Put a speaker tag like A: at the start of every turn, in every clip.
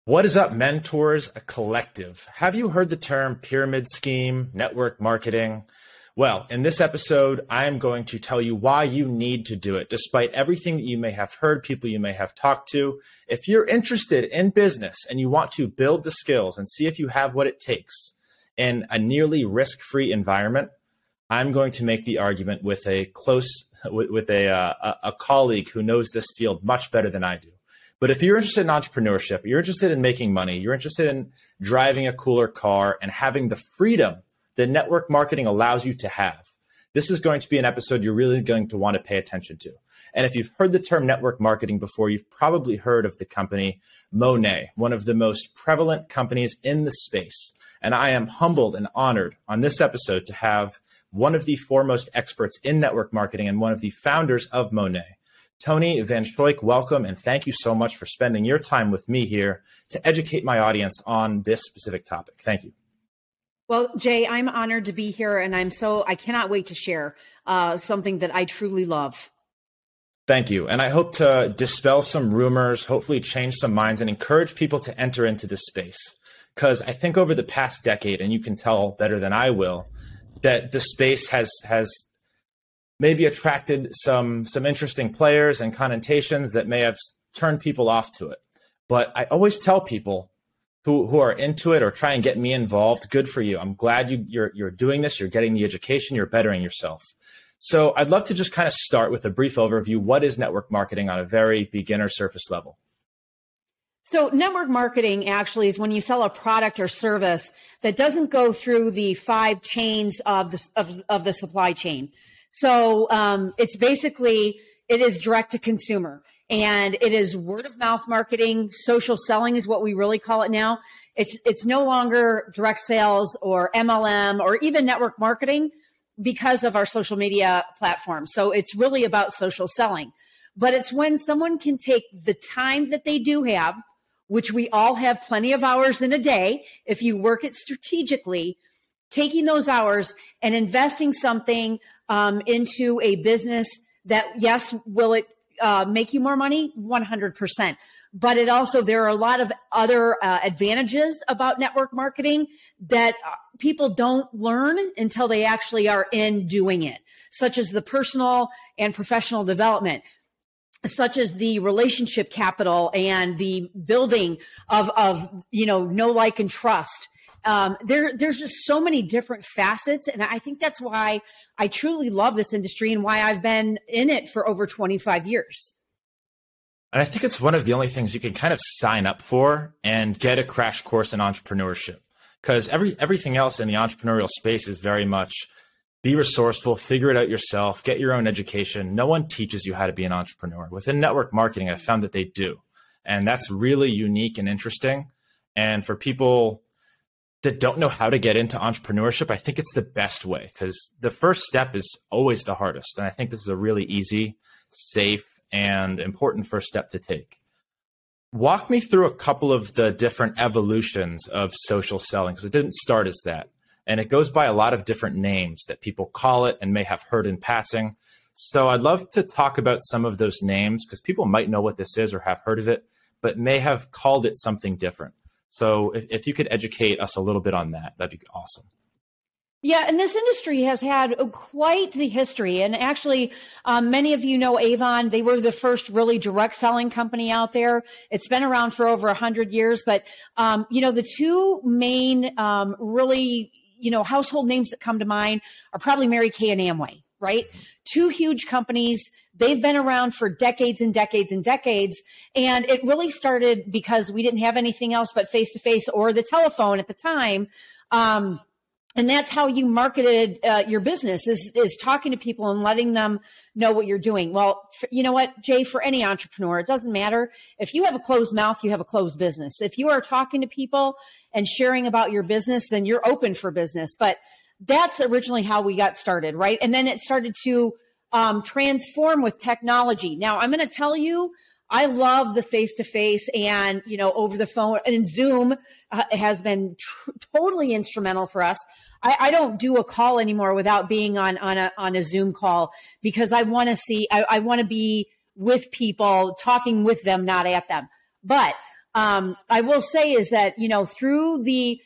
A: What is up, mentors? A collective. Have you heard the term pyramid scheme, network marketing? Well, in this episode, I am going to tell you why you need to do it, despite everything that you may have heard, people you may have talked to. If you're interested in business and you want to build the skills and see if you have what it takes in a nearly risk-free environment, I'm going to make the argument with a colleague who knows this field much better than I do. But if you're interested in entrepreneurship, you're interested in making money, you're interested in driving a cooler car and having the freedom that network marketing allows you to have, this is going to be an episode you're really going to want to pay attention to. And if you've heard the term network marketing before, you've probably heard of the company Monat, one of the most prevalent companies in the space. And I am humbled and honored on this episode to have one of the foremost experts in network marketing and one of the founders of Monat. Tony Van Schuyck, welcome, and thank you so much for spending your time with me here to educate my audience on this specific topic. Thank you.
B: Well, Jay, I'm honored to be here, and I cannot wait to share something that I truly love.
A: Thank you. And I hope to dispel some rumors, hopefully change some minds, and encourage people to enter into this space. Because I think over the past decade, and you can tell better than I will, that the space has maybe attracted some interesting players and connotations that may have turned people off to it. But I always tell people who are into it or try and get me involved, good for you. I'm glad you're doing this, you're getting the education, you're bettering yourself. So I'd love to just kind of start with a brief overview. What is network marketing on a very beginner surface level?
B: So network marketing actually is when you sell a product or service that doesn't go through the 5 chains of the supply chain. So it is direct to consumer, and it is word of mouth marketing. Social selling is what we really call it now. It's no longer direct sales or MLM or even network marketing because of our social media platform. So it's really about social selling. But it's when someone can take the time that they do have, which we all have plenty of hours in a day, if you work it strategically, taking those hours and investing something into a business that, yes, will it make you more money? 100%. But there are a lot of other advantages about network marketing that people don't learn until they actually are in doing it, such as the personal and professional development, such as the relationship capital and the building of know, like, and trust. There's just so many different facets. And I think that's why I truly love this industry and why I've been in it for over 25 years.
A: And I think it's one of the only things you can kind of sign up for and get a crash course in entrepreneurship, because everything else in the entrepreneurial space is very much be resourceful, figure it out yourself, get your own education. No one teaches you how to be an entrepreneur. Within network marketing, I found that they do. And that's really unique and interesting. And for people that don't know how to get into entrepreneurship, I think it's the best way, because the first step is always the hardest. And I think this is a really easy, safe, and important first step to take. Walk me through a couple of the different evolutions of social selling, because it didn't start as that. And it goes by a lot of different names that people call it and may have heard in passing. So I'd love to talk about some of those names, because people might know what this is or have heard of it, but may have called it something different. So if you could educate us a little bit on that, that'd be awesome.
B: Yeah, and this industry has had quite the history. And actually, many of you know Avon. They were the first really direct selling company out there. It's been around for over 100 years. But, the two main really, household names that come to mind are probably Mary Kay and Amway, right? Two huge companies. They've been around for decades and decades and decades. And it really started because we didn't have anything else but face-to-face or the telephone at the time. And that's how you marketed your business is talking to people and letting them know what you're doing. Well, you know what, Jay, for any entrepreneur, it doesn't matter. If you have a closed mouth, you have a closed business. If you are talking to people and sharing about your business, then you're open for business. But that's originally how we got started, right? And then it started to transform with technology. Now, I'm going to tell you, I love the face-to-face and, over the phone, and Zoom has been totally instrumental for us. I don't do a call anymore without being on a Zoom call, because I want to see, I want to be with people, talking with them, not at them. But I will say is that, through the,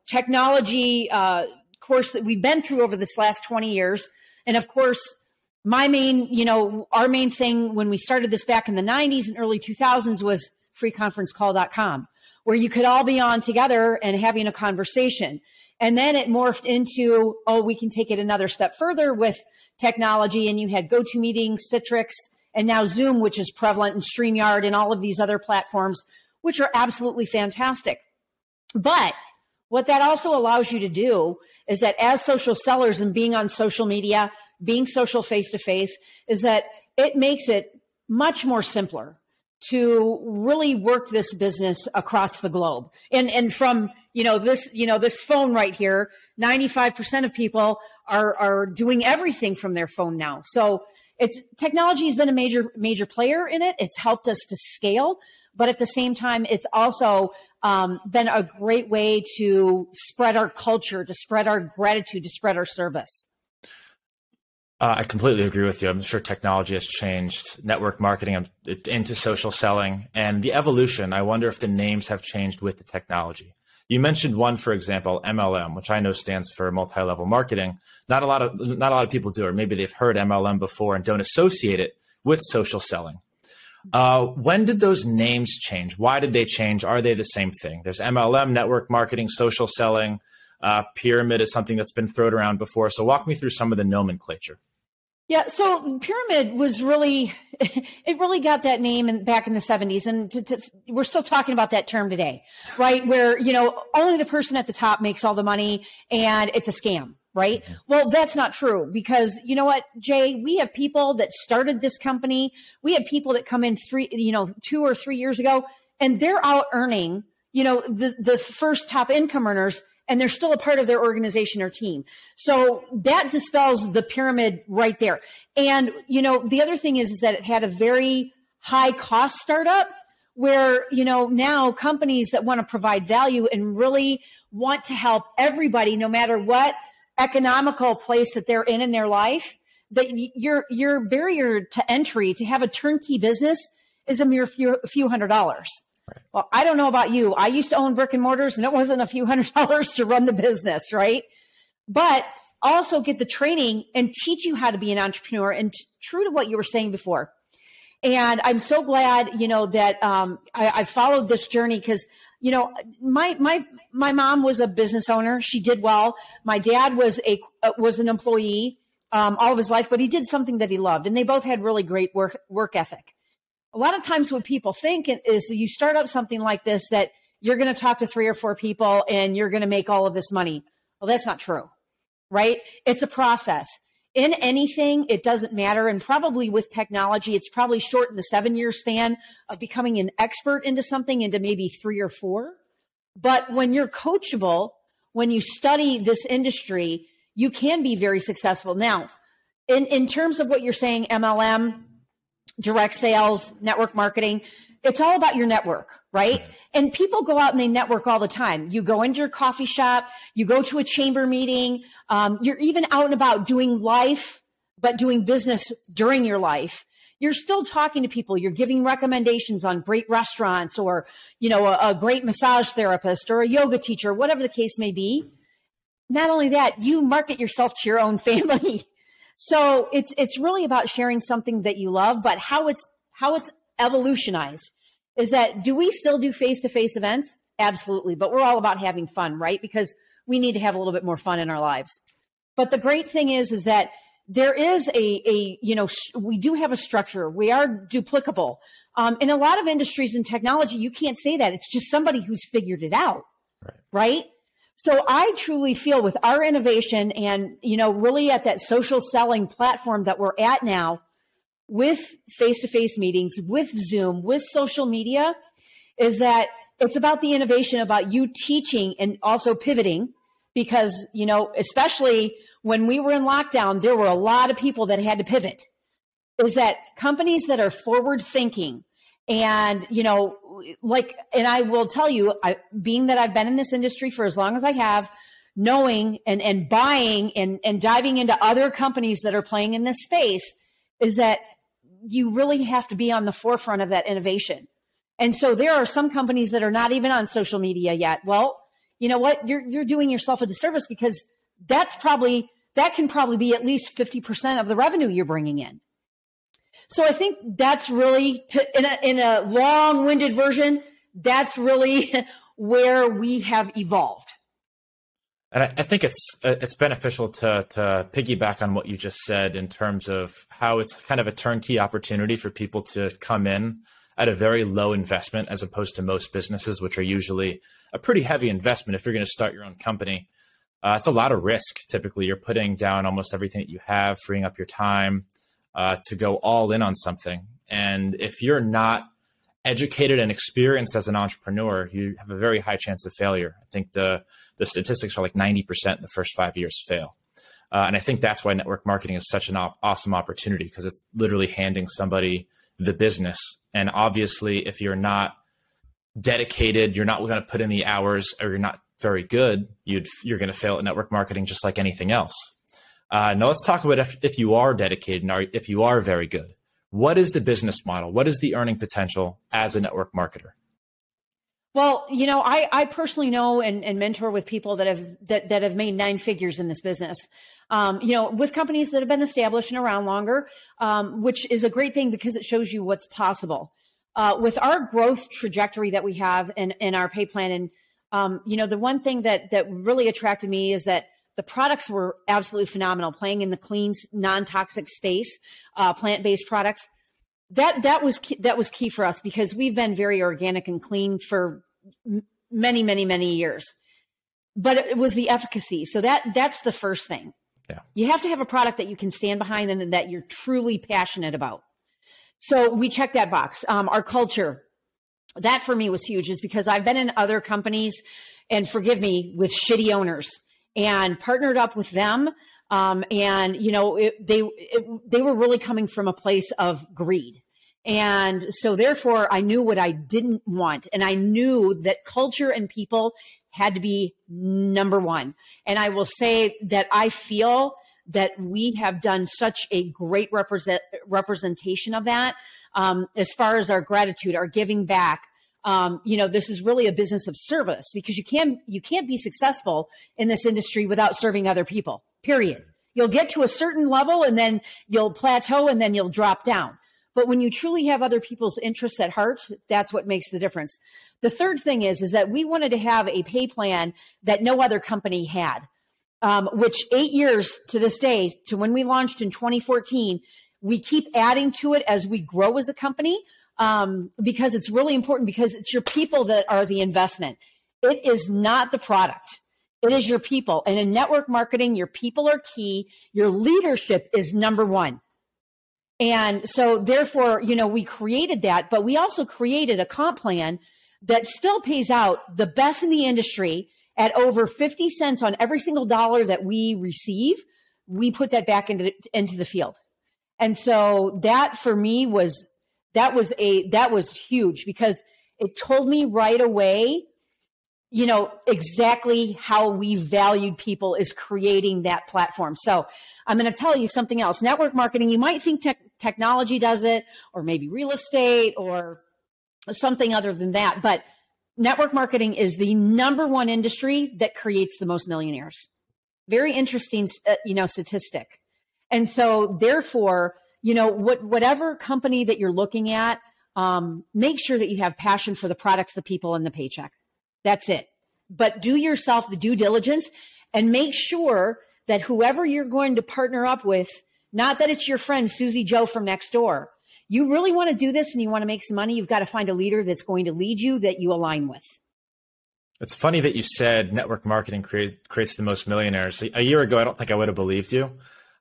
B: technology course that we've been through over this last 20 years, and of course, our main thing when we started this back in the 90s and early 2000s was freeconferencecall.com, where you could all be on together and having a conversation. And then it morphed into, we can take it another step further with technology. And you had GoToMeeting, Citrix, and now Zoom, which is prevalent, and StreamYard and all of these other platforms, which are absolutely fantastic. But what that also allows you to do is that as social sellers and being on social media, being social face-to-face, is that it makes it much more simpler to really work this business across the globe. And from, this phone right here, 95% of people are doing everything from their phone now. So technology has been a major player in it. It's helped us to scale, but at the same time, it's also been a great way to spread our culture, to spread our gratitude, to spread our service.
A: I completely agree with you. I'm sure technology has changed network marketing into social selling, and the evolution. I wonder if the names have changed with the technology. You mentioned one, for example, MLM, which I know stands for multi-level marketing. Not a lot of people do, or maybe they've heard MLM before and don't associate it with social selling. When did those names change? Why did they change? Are they the same thing? There's MLM, network marketing, social selling. Pyramid is something that's been thrown around before. So walk me through some of the nomenclature.
B: Yeah, so pyramid was it really got that name back in the 70s. And we're still talking about that term today, right? Where, only the person at the top makes all the money and it's a scam, right? Mm-hmm. Well, that's not true, because you know what, Jay, we have people that started this company. We have people that come in 2 or 3 years ago, and they're out earning, the first top income earners, and they're still a part of their organization or team. So that dispels the pyramid right there. And, the other thing is that it had a very high cost startup where, now companies that want to provide value and really want to help everybody, no matter what economical place that they're in their life, that your barrier to entry to have a turnkey business is a mere few $100s. Right. Well, I don't know about you. I used to own brick and mortars, and it wasn't a few $100s to run the business, right? But also get the training and teach you how to be an entrepreneur, and true to what you were saying before. And I'm so glad, that I followed this journey, because, my mom was a business owner. She did well. My dad was an employee all of his life, but he did something that he loved, and they both had really great work ethic. A lot of times what people think is that you start up something like this, that you're going to talk to 3 or 4 people and you're going to make all of this money. Well, that's not true, right? It's a process. In anything, it doesn't matter. And probably with technology, it's probably shortened the 7-year span of becoming an expert into something into maybe 3 or 4. But when you're coachable, when you study this industry, you can be very successful. Now, in terms of what you're saying, MLM, direct sales, network marketing, it's all about your network, right? And people go out and they network all the time. You go into your coffee shop, you go to a chamber meeting, you're even out and about doing life, but doing business during your life. You're still talking to people. You're giving recommendations on great restaurants, or, a great massage therapist or a yoga teacher, whatever the case may be. Not only that, you market yourself to your own family. So it's really about sharing something that you love, but how it's evolutionized is that, do we still do face-to-face events? Absolutely. But we're all about having fun, right? Because we need to have a little bit more fun in our lives. But the great thing is that there is we do have a structure. We are duplicable. In a lot of industries and technology, you can't say that. It's just somebody who's figured it out, right? So I truly feel with our innovation and, really at that social selling platform that we're at now, with face-to-face meetings, with Zoom, with social media, is that it's about the innovation, about you teaching and also pivoting, because, especially when we were in lockdown, there were a lot of people that had to pivot. Is that companies that are forward thinking and, and I will tell you, being that I've been in this industry for as long as I have, knowing and buying and diving into other companies that are playing in this space, is that you really have to be on the forefront of that innovation. And so there are some companies that are not even on social media yet. Well, you know what? You're doing yourself a disservice, because that can probably be at least 50% of the revenue you're bringing in. So I think that's really, in a long-winded version, that's really where we have evolved.
A: And I think it's beneficial to piggyback on what you just said in terms of how it's kind of a turnkey opportunity for people to come in at a very low investment, as opposed to most businesses, which are usually a pretty heavy investment. If you're going to start your own company, it's a lot of risk. Typically, you're putting down almost everything that you have, freeing up your time to go all in on something. And if you're not educated and experienced as an entrepreneur, you have a very high chance of failure. I think the statistics are like 90% in the first 5 years fail. And I think that's why network marketing is such an awesome opportunity, because it's literally handing somebody the business. And obviously, if you're not dedicated, you're not going to put in the hours, or you're not very good, you're going to fail at network marketing just like anything else. Now let's talk about if you are dedicated and if you are very good. What is the business model? What is the earning potential as a network marketer?
B: Well, you know, I personally know and mentor with people that have made 9 figures in this business. You know, with companies that have been established and around longer, which is a great thing because it shows you what's possible. With our growth trajectory that we have in our pay plan, and you know, the one thing that really attracted me is that the products were absolutely phenomenal. Playing in the clean, non-toxic space, plant-based products. That was key for us, because we've been very organic and clean for many years. But it was the efficacy. So that's the first thing.
A: Yeah.
B: You have to have a product that you can stand behind and that you're truly passionate about. So we checked that box. Our culture, that for me was huge, is because I've been in other companies, and forgive me, with shitty owners, and partnered up with them. And, you know, they were really coming from a place of greed. And so therefore I knew what I didn't want. And I knew that culture and people had to be number one. And I will say that I feel that we have done such a great representation of that, as far as our gratitude, our giving back. You know, this is really a business of service, because you can't be successful in this industry without serving other people, period. You'll get to a certain level and then you'll plateau and then you'll drop down. But when you truly have other people's interests at heart, that's what makes the difference. The third thing is that we wanted to have a pay plan that no other company had, which 8 years to this day, to when we launched in 2014, we keep adding to it as we grow as a company. Because it's really important, because it's your people that are the investment. It is not the product. It is your people. And in network marketing, your people are key. Your leadership is number one. And so therefore, you know, we created that, but we also created a comp plan that still pays out the best in the industry at over 50 cents on every single dollar that we receive. We put that back into the field. And so that for me was huge, because it told me right away, you know, exactly how we valued people is creating that platform. So I'm going to tell you something else. Network marketing, you might think technology does it, or maybe real estate or something other than that. But network marketing is the number one industry that creates the most millionaires. Very interesting, you know, statistic. And so therefore, you know, whatever company that you're looking at, make sure that you have passion for the products, the people, and the paycheck. That's it. But do yourself the due diligence and make sure that whoever you're going to partner up with, not that it's your friend Susie Joe from next door, you really want to do this and you want to make some money, you've got to find a leader that's going to lead you that you align with.
A: It's funny that you said network marketing creates the most millionaires. A year ago, I don't think I would have believed you.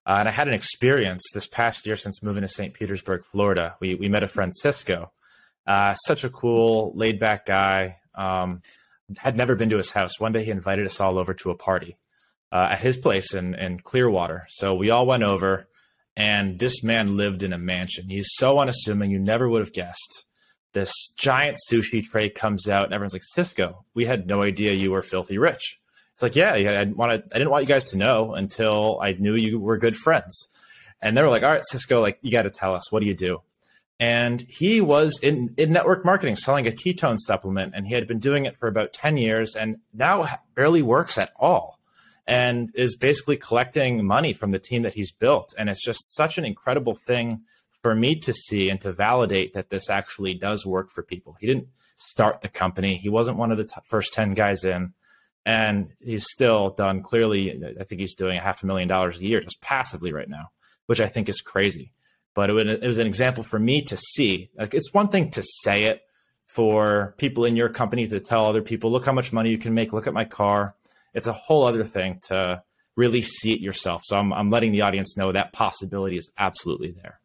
A: And I had an experience this past year since moving to St. Petersburg, Florida. We met a friend, Cisco, such a cool, laid back guy. Had never been to his house. One day he invited us all over to a party at his place in Clearwater. So we all went over, and this man lived in a mansion. He's so unassuming, you never would have guessed. This giant sushi tray comes out, and everyone's like, Cisco, we had no idea you were filthy rich. It's like, yeah, I didn't want you guys to know until I knew you were good friends. And they were like, all right, Cisco, like, you got to tell us, what do you do? And he was in network marketing, selling a ketone supplement, and he had been doing it for about 10 years and now barely works at all and is basically collecting money from the team that he's built. And it's just such an incredible thing for me to see and to validate that this actually does work for people. He didn't start the company. He wasn't one of the first 10 guys in, and he's still done clearly. I think he's doing $500,000 a year just passively right now, which I think is crazy. But it was an example for me to see. Like, it's one thing to say it for people in your company to tell other people, look how much money you can make, look at my car. It's a whole other thing to really see it yourself. So I'm letting the audience know that possibility is absolutely there.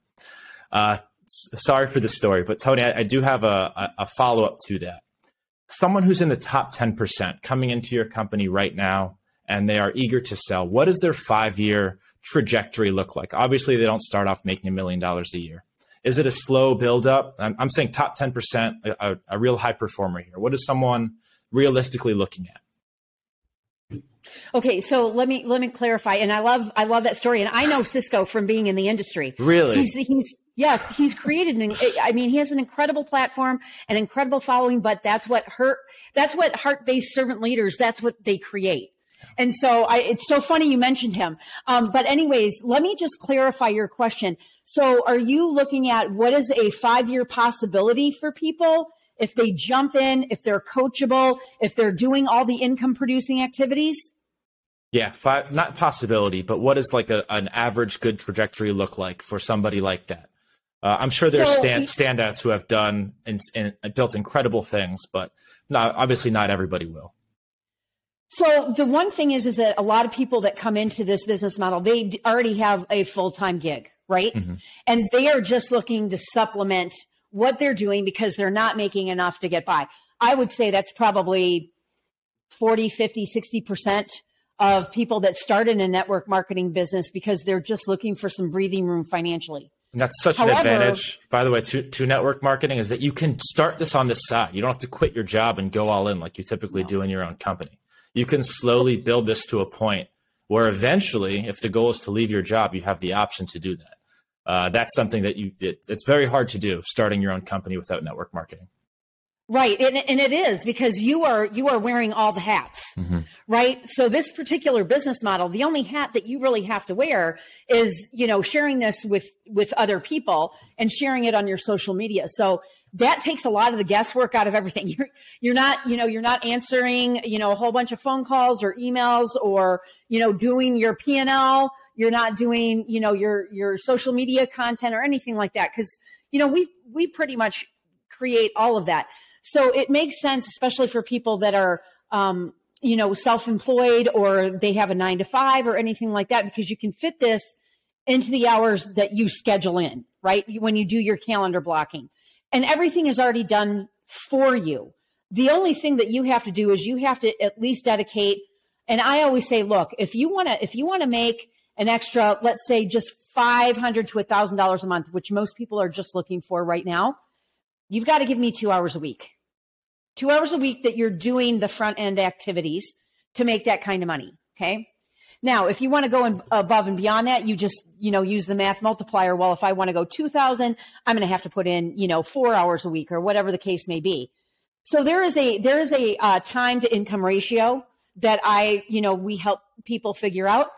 A: Sorry for the story, but Tony, I do have a follow-up to that. Someone who's in the top 10% coming into your company right now, and they are eager to sell, what does their 5-year trajectory look like? Obviously, they don't start off making $1 million a year. Is it a slow buildup? I'm saying top 10%, a real high performer here. What is someone realistically looking at?
B: Okay, so let me clarify. And I love that story. And I know Cisco from being in the industry.
A: Really?
B: He's created he has an incredible platform, an incredible following, but that's what heart-based servant leaders, that's what they create. And so it's so funny you mentioned him. But anyways, let me just clarify your question. So are you looking at what is a 5-year possibility for people if they jump in, if they're coachable, if they're doing all the income producing activities?
A: Yeah, not possibility, but what does like an average good trajectory look like for somebody like that? I'm sure there's standouts who have done and built incredible things, but obviously not everybody will.
B: So the one thing is that a lot of people that come into this business model, they already have a full-time gig, right? Mm-hmm. And they are just looking to supplement what they're doing because they're not making enough to get by. I would say that's probably 40, 50, 60% of people that start in a network marketing business because they're just looking for some breathing room financially.
A: And that's such an advantage, by the way, to network marketing, is that you can start this on the side. You don't have to quit your job and go all in like you typically do in your own company. You can slowly build this to a point where eventually, if the goal is to leave your job, you have the option to do that. That's something that it's very hard to do, starting your own company without network marketing.
B: Right. And it is because you are wearing all the hats, mm-hmm. right? So this particular business model, the only hat that you really have to wear is, sharing this with other people and sharing it on your social media. So that takes a lot of the guesswork out of everything. You're not answering, a whole bunch of phone calls or emails or, doing your P&L. You're not doing, your social media content or anything like that. Cause, we pretty much create all of that. So it makes sense, especially for people that are, self-employed or they have a 9-to-5 or anything like that, because you can fit this into the hours that you schedule in, right? When you do your calendar blocking. And everything is already done for you. The only thing that you have to do is you have to at least dedicate. And I always say, look, if you want to make an extra, let's say just $500 to $1,000 a month, which most people are just looking for right now, you've got to give me 2 hours a week. 2 hours a week that you're doing the front end activities to make that kind of money. Okay. Now, if you want to go above and beyond that, you just, use the math multiplier. Well, if I want to go 2,000, I'm going to have to put in, 4 hours a week or whatever the case may be. So there is a time to income ratio that we help people figure out.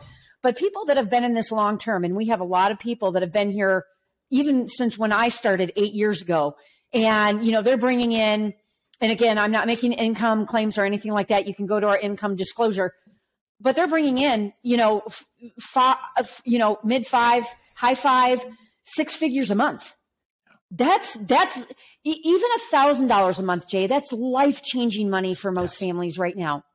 B: But people that have been in this long term, and we have a lot of people that have been here even since when I started 8 years ago, and, they're bringing in, and again, I'm not making income claims or anything like that. You can go to our income disclosure. But they're bringing in, mid-5, high-5, 6 figures a month. That's even $1,000 a month, Jay. That's life-changing money for most families right now.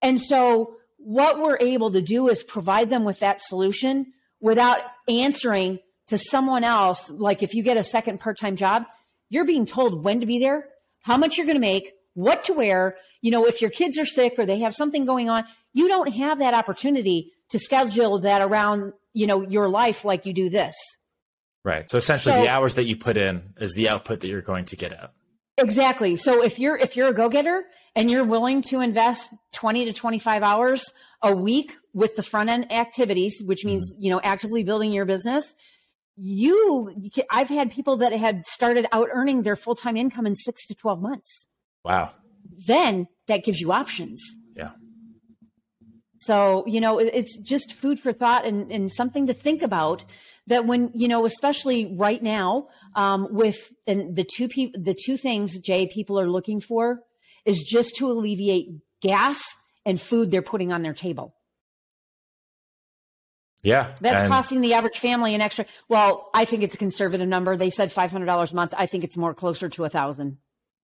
B: And so what we're able to do is provide them with that solution without answering to someone else. Like if you get a second part-time job, you're being told when to be there, how much you're going to make, what to wear. If your kids are sick or they have something going on, you don't have that opportunity to schedule that around, your life like you do this.
A: Right. So essentially the hours that you put in is the output that you're going to get out.
B: Exactly. So if you're a go-getter and you're willing to invest 20 to 25 hours a week with the front end activities, which means, actively building your business, I've had people that had started out earning their full-time income in 6 to 12 months.
A: Wow.
B: Then that gives you options.
A: Yeah.
B: So, it's just food for thought and something to think about, that when, especially right now, the two things, Jay, people are looking for is just to alleviate gas and food they're putting on their table.
A: Yeah.
B: That's costing the average family an extra. Well, I think it's a conservative number. They said $500 a month. I think it's more closer to $1,000.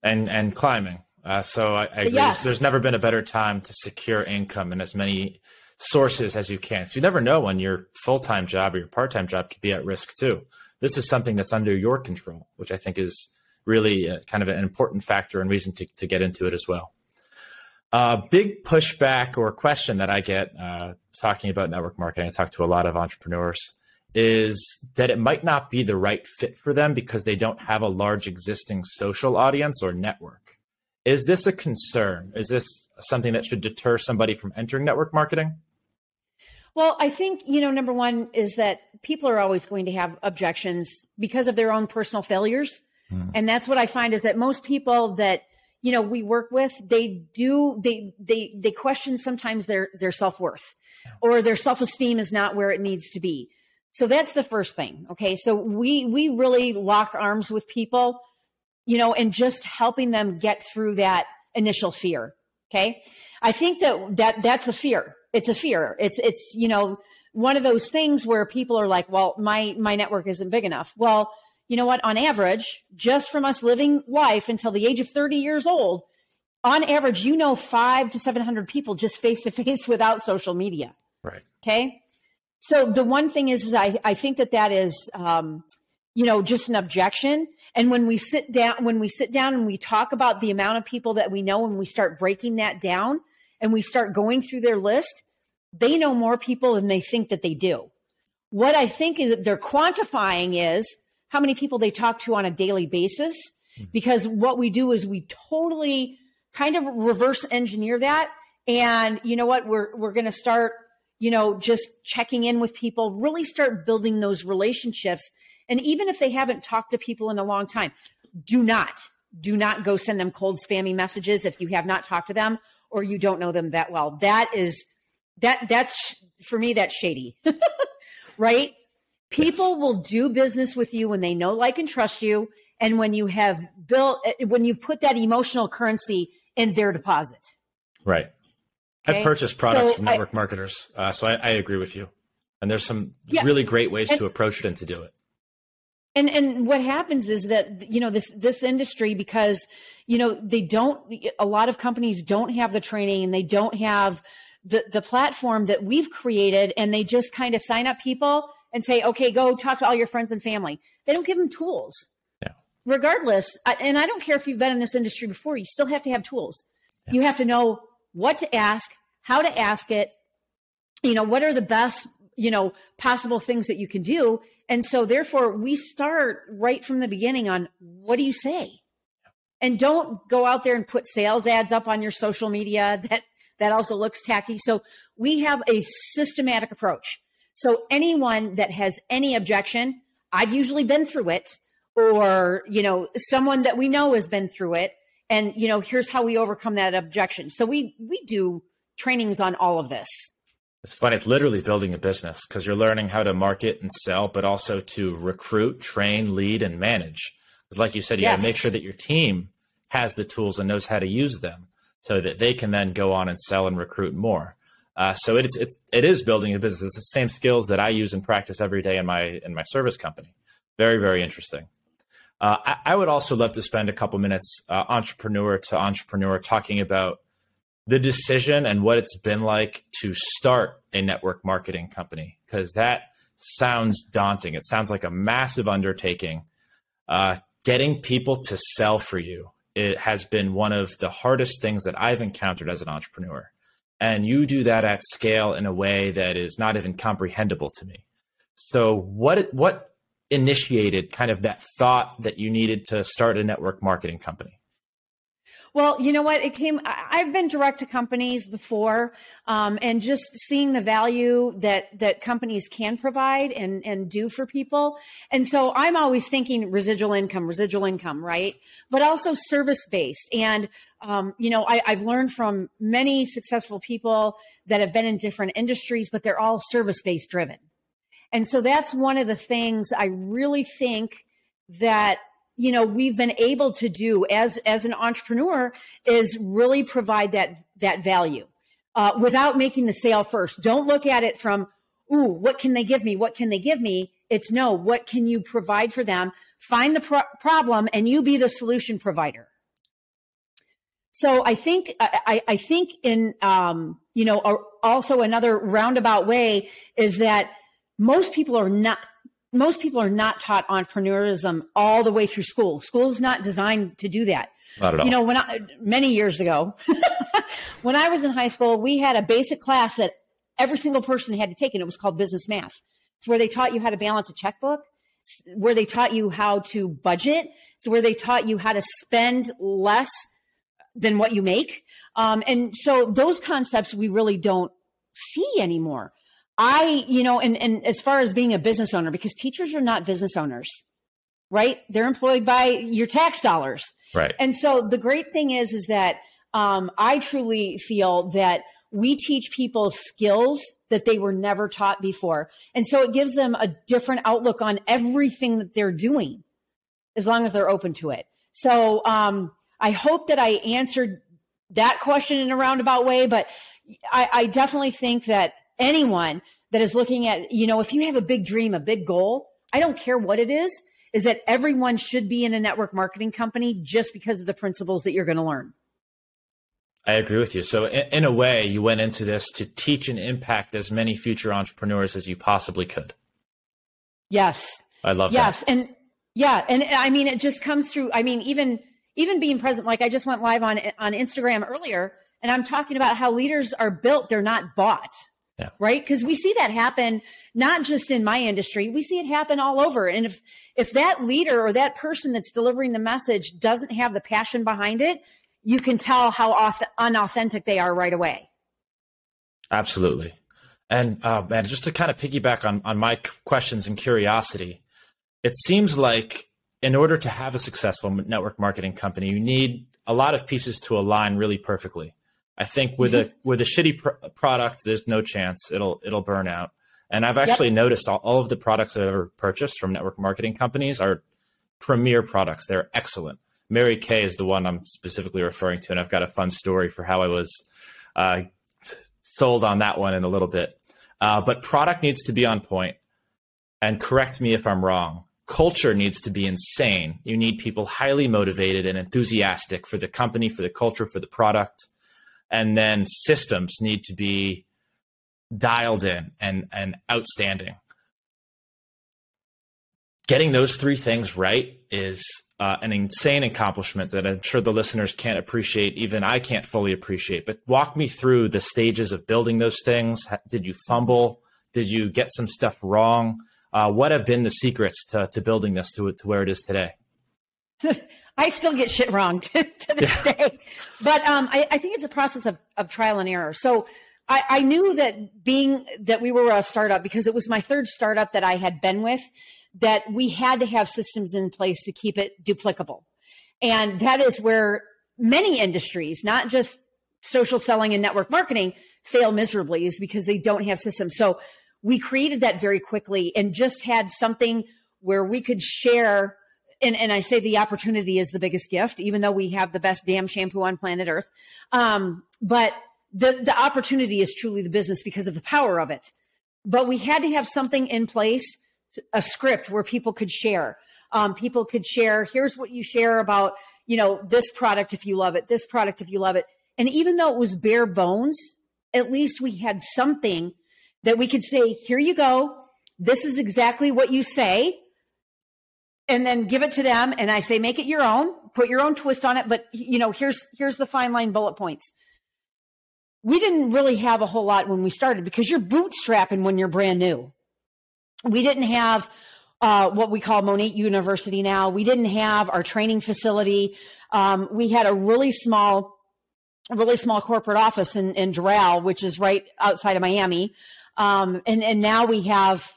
A: And climbing. So I agree.
B: Yes.
A: There's never been a better time to secure income in as many sources as you can. You never know when your full-time job or your part-time job could be at risk too. This is something that's under your control, which I think is really kind of an important factor and reason to get into it as well. Big pushback or question that I get talking about network marketing, I talk to a lot of entrepreneurs, is that it might not be the right fit for them because they don't have a large existing social audience or network. Is this a concern? Is this something that should deter somebody from entering network marketing?
B: Well, I think, number one is that people are always going to have objections because of their own personal failures. And that's what I find is that most people that, we work with, they question sometimes their self-worth, or their self-esteem is not where it needs to be. So that's the first thing. Okay. So we really lock arms with people, and just helping them get through that initial fear. Okay. I think that's a fear. It's a fear. It's one of those things where people are like, well, my network isn't big enough. Well, you know what? On average, just from us living life until the age of 30 years old, on average, 500 to 700 people just face to face without social media.
A: Right.
B: Okay. So the one thing is I think that is, just an objection. And when we sit down and we talk about the amount of people that we know, and we start breaking that down and we start going through their list, they know more people than they think that they do. What I think is that they're quantifying is how many people they talk to on a daily basis, because what we do is we totally kind of reverse engineer that. And you know what, we're going to start, just checking in with people, really start building those relationships. And even if they haven't talked to people in a long time, do not go send them cold spammy messages if you have not talked to them or you don't know them that well. That's for me, that's shady, right? People will do business with you when they know, like, and trust you. And when you've put that emotional currency in their deposit.
A: Right.
B: Okay?
A: I've purchased products from network marketers. So I agree with you. And there's some really great ways to approach it and to do it.
B: And what happens is that, this industry, because, a lot of companies don't have the training and they don't have the platform that we've created, and they just kind of sign up people and say, okay, go talk to all your friends and family. They don't give them tools.
A: Yeah.
B: Regardless, and I don't care if you've been in this industry before, you still have to have tools. Yeah. You have to know what to ask, how to ask it, what are the best, possible things that you can do. And so therefore we start right from the beginning on what do you say? And don't go out there and put sales ads up on your social media. That also looks tacky. So we have a systematic approach. So anyone that has any objection, I've usually been through it, or, someone that we know has been through it. And, here's how we overcome that objection. So we do trainings on all of this.
A: It's funny. It's literally building a business because you're learning how to market and sell, but also to recruit, train, lead, and manage. Because like you said, you got to make sure that your team has the tools and knows how to use them so that they can then go on and sell and recruit more. So it is building a business. It's the same skills that I use and practice every day in my service company. Very, very interesting. I would also love to spend a couple minutes entrepreneur to entrepreneur talking about the decision and what it's been like to start a network marketing company, because that sounds daunting. It sounds like a massive undertaking. Getting people to sell for you, it has been one of the hardest things that I've encountered as an entrepreneur. And you do that at scale in a way that is not even comprehensible to me. So what initiated kind of that thought that you needed to start a network marketing company?
B: Well, you know what? I've been direct to companies before, and just seeing the value that companies can provide and do for people. And so I'm always thinking residual income, right? But also service-based. And, I've learned from many successful people that have been in different industries, but they're all service-based driven. And so that's one of the things I really think that we've been able to do as an entrepreneur is really provide that value without making the sale first. Don't look at it from, ooh, what can they give me? What can they give me? It's no, what can you provide for them? Find the problem and you be the solution provider. So I think in, also another roundabout way is that most people are not taught entrepreneurism all the way through school. School's not designed to do that.
A: Not at all.
B: Many years ago, when I was in high school, we had a basic class that every single person had to take, and it was called business math. It's where they taught you how to balance a checkbook. It's where they taught you how to budget. It's where they taught you how to spend less than what you make. And so those concepts we really don't see anymore. And as far as being a business owner, because teachers are not business owners, right? They're employed by your tax dollars.
A: Right.
B: And so the great thing is that I truly feel that we teach people skills that they were never taught before. And so it gives them a different outlook on everything that they're doing, as long as they're open to it. So I hope that I answered that question in a roundabout way, but I definitely think that anyone that is looking at, if you have a big dream, a big goal, I don't care what it is that everyone should be in a network marketing company just because of the principles that you're going to learn.
A: I agree with you. So in a way, you went into this to teach and impact as many future entrepreneurs as you possibly could.
B: Yes.
A: I love that.
B: Yes. And I mean, it just comes through. I mean, even being present, like I just went live on Instagram earlier, and I'm talking about how leaders are built. They're not bought.
A: Yeah.
B: Right. Because we see that happen, not just in my industry, we see it happen all over. And if that leader or that person that's delivering the message doesn't have the passion behind it, you can tell how unauthentic they are right away.
A: Absolutely. And man, just to kind of piggyback on my questions and curiosity, it seems like in order to have a successful network marketing company, you need a lot of pieces to align really perfectly. I think with a shitty product, there's no chance it'll burn out. And I've actually noticed all of the products I've ever purchased from network marketing companies are premier products. They're excellent. Mary Kay is the one I'm specifically referring to, and I've got a fun story for how I was sold on that one in a little bit. But product needs to be on point, and correct me if I'm wrong. Culture needs to be insane. You need people highly motivated and enthusiastic for the company, for the culture, for the product. And then systems need to be dialed in and outstanding. Getting those three things right is an insane accomplishment that I'm sure the listeners can't appreciate. Even I can't fully appreciate. But walk me through the stages of building those things. Did you fumble? Did you get some stuff wrong? What have been the secrets to building this to where it is today?
B: I still get shit wrong to this day, but I think it's a process of trial and error. So I knew that we were a startup, because it was my third startup that I had been with, that we had to have systems in place to keep it duplicable. And that is where many industries, not just social selling and network marketing, fail miserably, is because they don't have systems. So we created that very quickly and just had something where we could share. And I say the opportunity is the biggest gift, even though we have the best damn shampoo on planet Earth. But the opportunity is truly the business because of the power of it. But we had to have something in place, a script where people could share. People could share, here's what you share about, this product if you love it, this product if you love it. And even though it was bare bones, at least we had something that we could say, here you go. This is exactly what you say. And then give it to them. And I say, make it your own, put your own twist on it. But, here's the fine line bullet points. We didn't really have a whole lot when we started, because you're bootstrapping when you're brand new. We didn't have what we call Monat University now. We didn't have our training facility. We had a really small corporate office in Doral, which is right outside of Miami. And now we have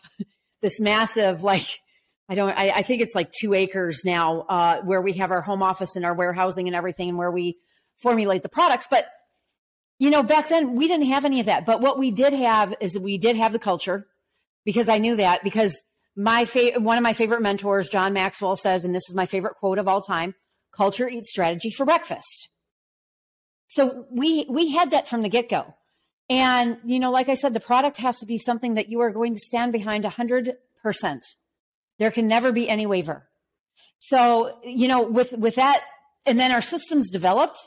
B: this massive, I think it's like 2 acres now, where we have our home office and our warehousing and everything, and where we formulate the products. But, back then we didn't have any of that. But what we did have is that we did have the culture, because I knew that, because one of my favorite mentors, John Maxwell, says, and this is my favorite quote of all time, culture eats strategy for breakfast. So we had that from the get-go. And, like I said, the product has to be something that you are going to stand behind 100%. There can never be any waiver. So, with that, and then our systems developed,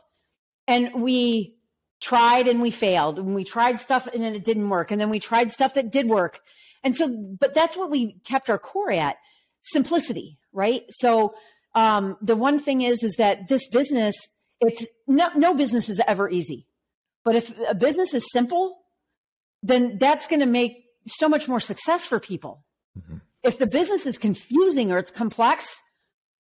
B: and we tried and we failed, and we tried stuff and then it didn't work. And then we tried stuff that did work. And so, but that's what we kept our core at, simplicity, right? So, the one thing is that this business, it's no business is ever easy, but if a business is simple, then that's going to make so much more success for people. Mm-hmm. If the business is confusing or it's complex,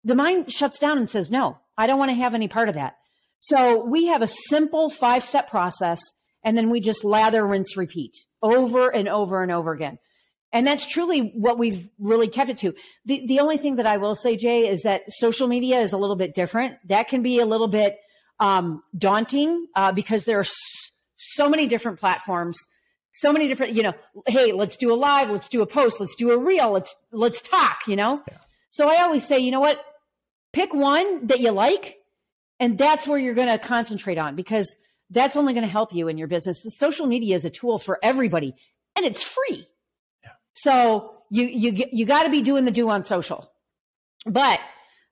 B: the mind shuts down and says, no, I don't want to have any part of that. So we have a simple 5-step process, and then we just lather, rinse, repeat over and over and over again. And that's truly what we've really kept it to. The only thing that I will say, Jay, is that social media is a little bit different. That can be a little bit daunting because there are so many different platforms, so many different, hey, let's do a live, let's do a post, let's do a reel, let's talk, Yeah. So I always say, you know what, pick one that you like, and that's where you're going to concentrate on, because that's only going to help you in your business. The social media is a tool for everybody, and it's free. So you got to be doing the do on social. But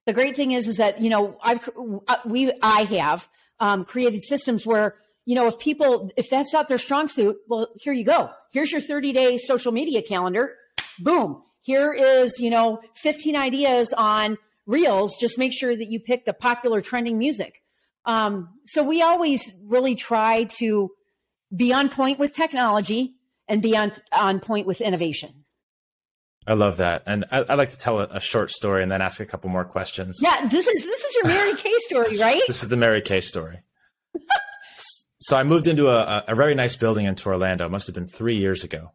B: the great thing is that, I have created systems where, if that's not their strong suit, well, here you go. Here's your 30-day social media calendar. Boom. Here is, 15 ideas on reels. Just make sure that you pick the popular trending music. So we always really try to be on point with technology and be on point with innovation.
A: I love that. And I'd like to tell a short story and then ask a couple more questions.
B: Yeah, this is your Mary Kay story, right?
A: This is the Mary Kay story. So I moved into a very nice building into Orlando. It must have been 3 years ago.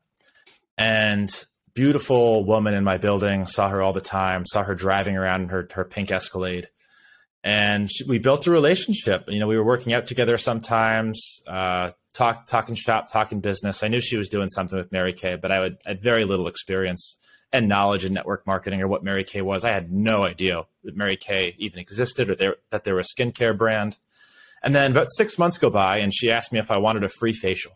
A: And beautiful woman in my building, saw her all the time, saw her driving around in her pink Escalade. And we built a relationship. We were working out together sometimes, talking shop, talking business. I knew she was doing something with Mary Kay, but I had very little experience and knowledge in network marketing or what Mary Kay was. I had no idea that Mary Kay even existed or that they were a skincare brand. And then about 6 months go by, and she asked me if I wanted a free facial.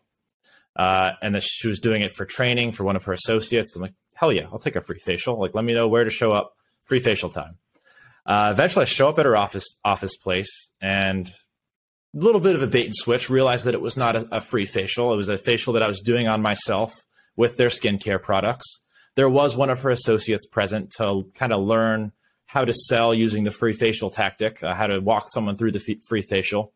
A: And that she was doing it for training for one of her associates. I'm like, hell yeah, I'll take a free facial. Like, let me know where to show up. Free facial time. Eventually, I show up at her office place, and a little bit of a bait and switch, realized that it was not a free facial. It was a facial that I was doing on myself with their skincare products. There was one of her associates present to kind of learn how to sell using the free facial tactic, how to walk someone through the free facial,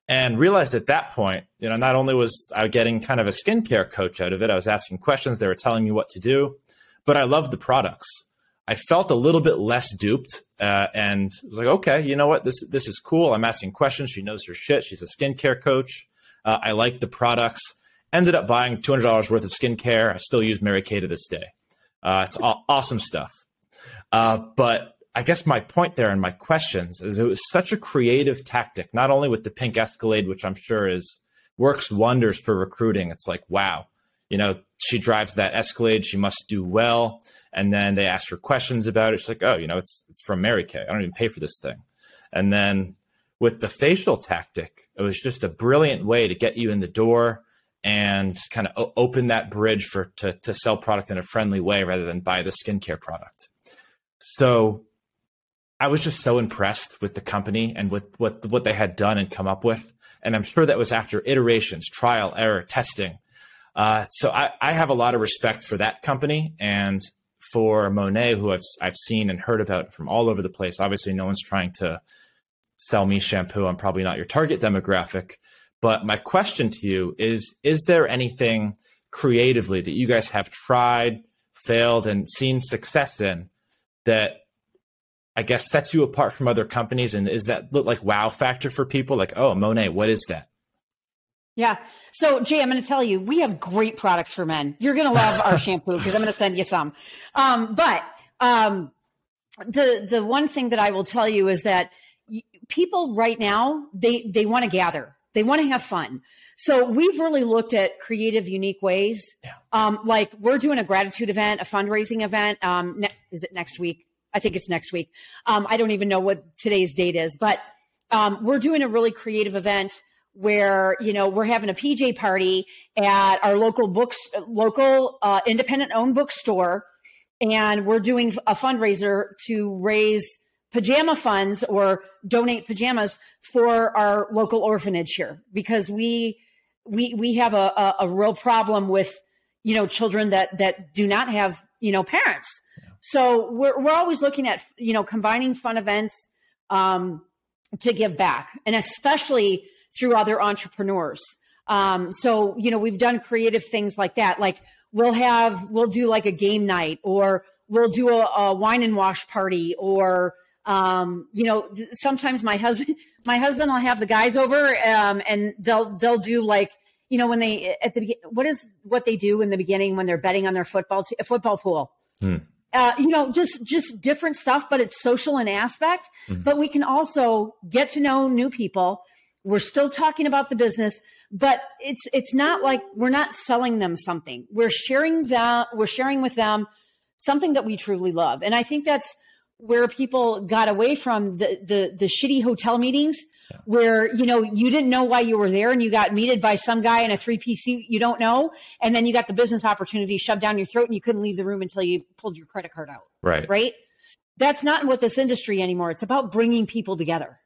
A: and realized at that point, not only was I getting kind of a skincare coach out of it, I was asking questions, they were telling me what to do, but I loved the products. I felt a little bit less duped and was like, okay, you know what? This is cool. I'm asking questions. She knows her shit. She's a skincare coach. I like the products. Ended up buying $200 worth of skincare. I still use Mary Kay to this day. It's awesome stuff. But I guess my point there and my questions is it was such a creative tactic, not only with the pink Escalade, which I'm sure works wonders for recruiting. It's like, wow, she drives that Escalade. She must do well. And then they asked her questions about it. She's like, oh, it's from Mary Kay. I don't even pay for this thing. And then with the facial tactic, it was just a brilliant way to get you in the door and kind of open that bridge to sell product in a friendly way rather than buy the skincare product. So I was just so impressed with the company and with what they had done and come up with. And I'm sure that was after iterations, trial, error, testing. So I have a lot of respect for that company and for Monat, who I've seen and heard about from all over the place. Obviously, no one's trying to sell me shampoo. I'm probably not your target demographic. But my question to you is there anything creatively that you guys have tried, failed, and seen success in that I guess sets you apart from other companies? And is that look like wow factor for people? Like, oh, Monat, what is that?
B: Yeah. So Jay, I'm going to tell you, we have great products for men. You're going to love our shampoo because I'm going to send you some. But the one thing that I will tell you is that people right now, they want to gather. They want to have fun. So we've really looked at creative, unique ways. Yeah. Like we're doing a gratitude event, a fundraising event. Is it next week? I think it's next week. I don't even know what today's date is, but we're doing a really creative event where, we're having a PJ party at our local independent owned bookstore. And we're doing a fundraiser to raise pajama funds or donate pajamas for our local orphanage here, because we have a real problem with, children that do not have, parents. Yeah. So we're always looking at, combining fun events to give back, and especially through other entrepreneurs. So, we've done creative things like that. Like we'll do like a game night, or we'll do a wine and wash party, or, sometimes my husband will have the guys over, and they'll do like, when they, what they do in the beginning when they're betting on their football pool. Just different stuff, but it's social in aspect, but we can also get to know new people. We're still talking about the business, but it's not like we're not selling them something. We're sharing with them something that we truly love. And I think that's where people got away from the shitty hotel meetings, yeah, where, you didn't know why you were there and you got meted by some guy in a 3-piece suit you don't know. And then you got the business opportunity shoved down your throat and you couldn't leave the room until you pulled your credit card out.
A: Right.
B: Right. That's not what this industry anymore. It's about bringing people together.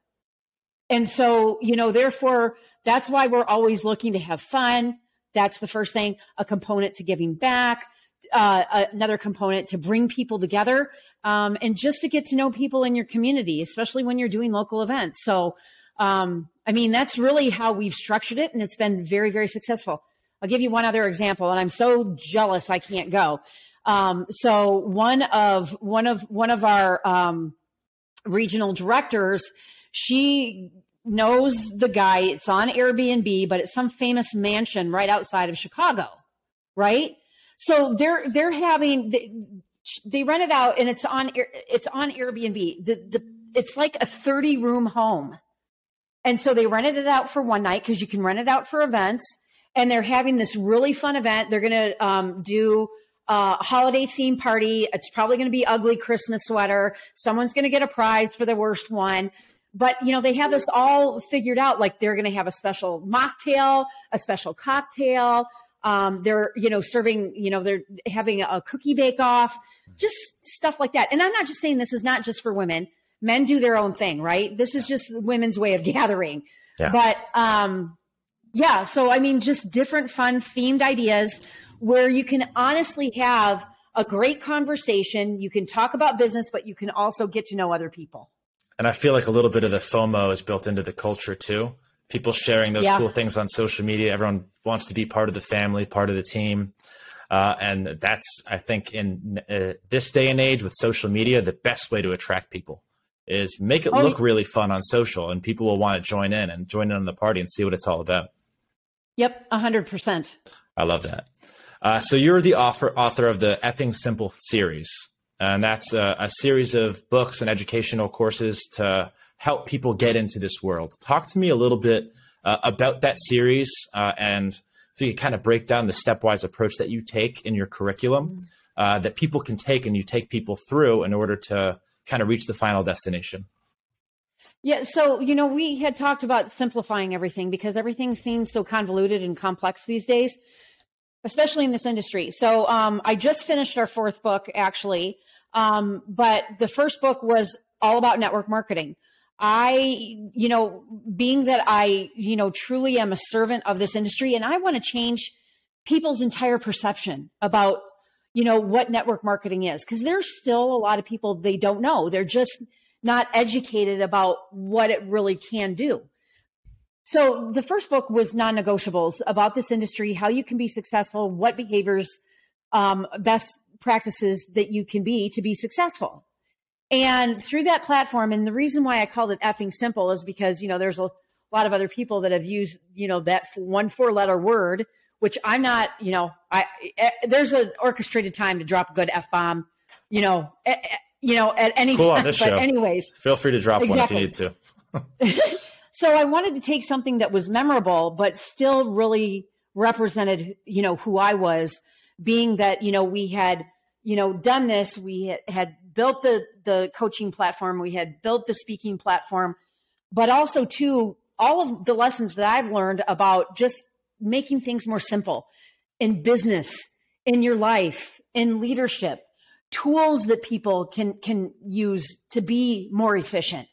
B: And so, therefore, that's why we're always looking to have fun. That's the first thing, a component to giving back, another component to bring people together, and just to get to know people in your community, especially when you're doing local events. So, that's really how we've structured it, and it's been very, very successful. I'll give you one other example, and I'm so jealous I can't go. So one of our regional directors, she knows the guy. It's on Airbnb, but it's some famous mansion right outside of Chicago, right? So they're having they rent it out, and it's on Airbnb. It's like a 30-room home, and so they rented it out for one night because you can rent it out for events. And they're having this really fun event. They're going to do a holiday theme party. It's probably going to be ugly Christmas sweater. Someone's going to get a prize for the worst one. But, they have this all figured out. Like they're going to have a special mocktail, a special cocktail. They're, serving, they're having a cookie bake off, just stuff like that. And I'm not just saying this is not just for women. Men do their own thing, right? This is just women's way of gathering. Yeah. But, yeah. So, just different fun themed ideas where you can honestly have a great conversation. You can talk about business, but you can also get to know other people.
A: And I feel like a little bit of the FOMO is built into the culture too. People sharing those cool things on social media. Everyone wants to be part of the family, part of the team. And that's, I think, in this day and age with social media, the best way to attract people is make it look really fun on social, and people will want to join in on the party and see what it's all about.
B: Yep, 100%.
A: I love that. So you're the author of the Effing Simple series, and that's a series of books and educational courses to help people get into this world. Talk to me a little bit about that series, and if you could kind of break down the stepwise approach that you take in your curriculum that people can take and you take people through in order to kind of reach the final destination.
B: Yeah. So, we had talked about simplifying everything because everything seems so convoluted and complex these days, especially in this industry. So I just finished our fourth book, actually. But the first book was all about network marketing. Being that I, truly am a servant of this industry, and I want to change people's entire perception about, what network marketing is, because there's still a lot of people, they don't know. They're just not educated about what it really can do. So the first book was non-negotiables about this industry, how you can be successful, what behaviors, best practices that you can be to be successful. And through that platform, and the reason why I called it effing simple is because, there's a lot of other people that have used, that one 4-letter word, which I'm not, there's an orchestrated time to drop a good F-bomb, at any
A: cool
B: time.
A: On this
B: but
A: show.
B: Anyways.
A: Feel free to drop one if you need to.
B: So I wanted to take something that was memorable, but still really represented, who I was, being that, we had, done this. We had built the coaching platform. We had built the speaking platform, but also too, all of the lessons that I've learned about just making things more simple in business, in your life, in leadership, tools that people can use to be more efficient.